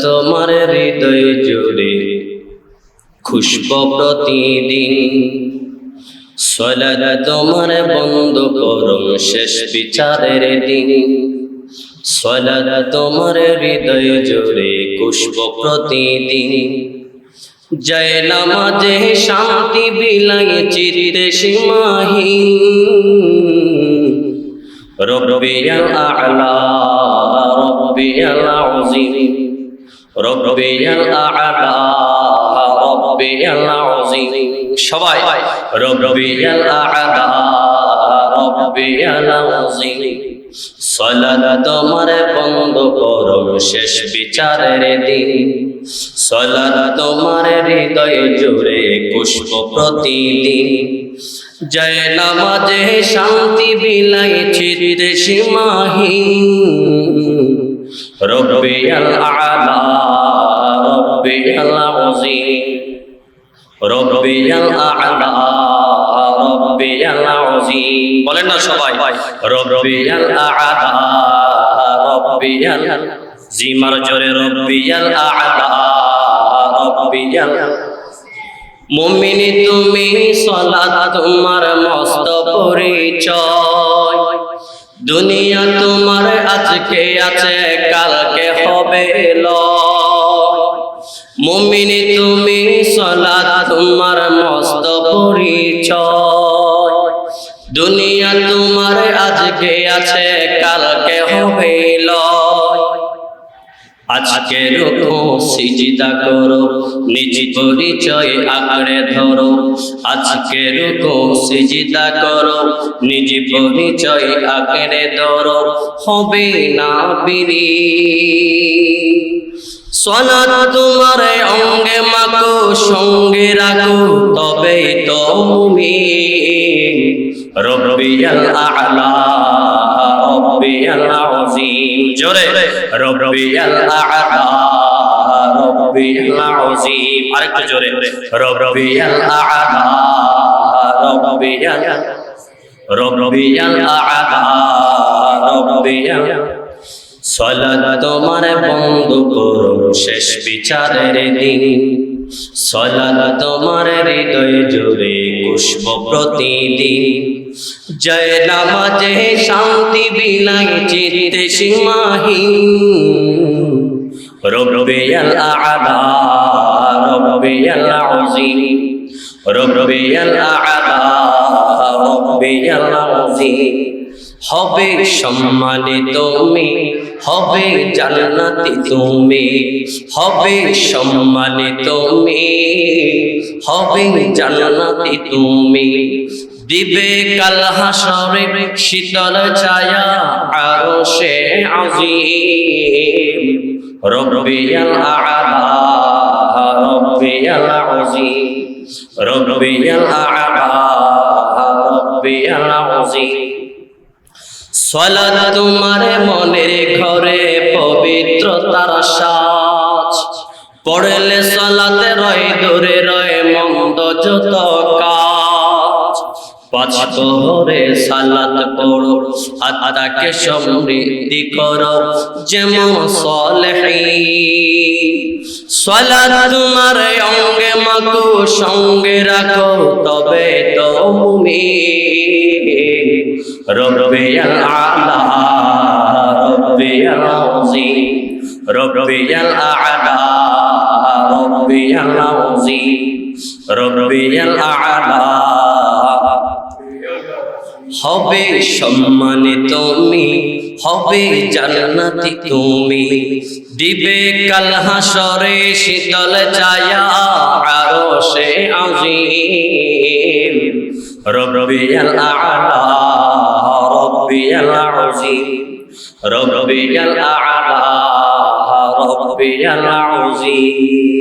তোমার হৃদয় জুড়ে খুশবু প্রতিদিন। সালাত তোমার বন্ধ করো শেষ বিচারের দিন। সালাত তোমার হৃদয় জুড়ে খুশবু প্রতিদিন। জয় নামাজে শান্তি বিলায় চিরে সীমাহীন। রব্বিয়াল আ'লা রব্বিয়াল আযীম রব্বিয়াল আ'লা রব্বিয়াল আযীম। সবাই রব্বিয়াল আ'লা রব্বিয়াল আযীম। সালাত তোমার বন্ধ করো শেষ বিচারের দিন। সালাত তোমার হৃদয় জুড়ে খুশবু প্রতিদিন। জয় নামাজে শান্তি বিলায় চিরে সীমাহীন। রব্বিয়াল আ'লা রব্বিয়াল আযীম রব্বিয়াল আ'লা রব্বিয়াল আযীম। বলেন না সবাই রব্বিয়াল আ'লা রব্বিয়াল আযীম। আর জোরে রব্বিয়াল আ'লা রব্বিয়াল। মুমিনি তুমি সালাত তোমার মস্ত পরিচয়। দুনিয়া তোমার আজকে আছে কালকে হবে লয়। মুমিনি তুমি সালাত তোমার মস্ত পরিচয়। দুনিয়া তোমার আজকে আছে কালকে হবে লয়। আজকে রুকু সিজদা করো নিজ পরিচয় আঁকড়ে ধরো। আজকে রুকু সিজদা করো নিজ পরিচয় আঁকড়ে ধরো। হবে না বিরি সালাত তোমার অঙ্গে মাখো সঙ্গে রাখো তবে তো মুমিন। রব্বিয়াল আ'লা রব্বিয়াল আযীম। জোরে রব্বিয়াল আ'লা রব্বিয়াল আযীম। আরেকটু জোরে রব্বিয়াল আ'লা রব্বিয়াল আ'লা রব্বিয়াল। সালাত তোমার বন্ধ করো শেষ বিচারের দিন। সালাত তোমার হৃদয় জুড়ে খুশবু প্রতিদিন। জয় নামাজে শান্তি বিলায় চিরে সীমাহীন। রব্বিয়াল আ'লা রব্বিয়াল আযীম রব্বিয়াল আ'লা রব্বিয়াল আযীম। হবে সম্মানিত তুমি হবে জান্নাতি তুমি। হবে সম্মানিত তুমি হবে জান্নাতি তুমি। দিবে কাল হাসরে শীতল ছায়া আরশে আযীম। রব্বিয়াল আ'লা রব্বিয়াল আযীম রব্বিয়াল আ'লা রব্বিয়াল আযীম। সালাত তোমার মনের ঘরে পবিত্রতার সাজ। পড়লে সালাতে রয় দূরে রয় মন্দ যত কাজ। পাঁচ প্রহরে সালাত পড়ো আত্মাকে সমৃদ্ধি করো যেমন সালেহীন। সালাত তোমার অঙ্গে মাখো সঙ্গে রাখো তবে তো মুমিন। রব্বিয়াল আ'লা রব্বিয়াল আযীম রব্বিয়াল আ'লা রব্বিয়াল আযীম রব্বিয়াল আ'লা। হবে সম্মানিত তুমি হবে জান্নাতি তুমি। দিবে কাল হাসরে শীতল ছায়া আরশে আযীম। রব্বিয়াল আ'লা রব্বিয়াল আযীম রব্বিয়াল আ'লা রব্বিয়াল আযীম।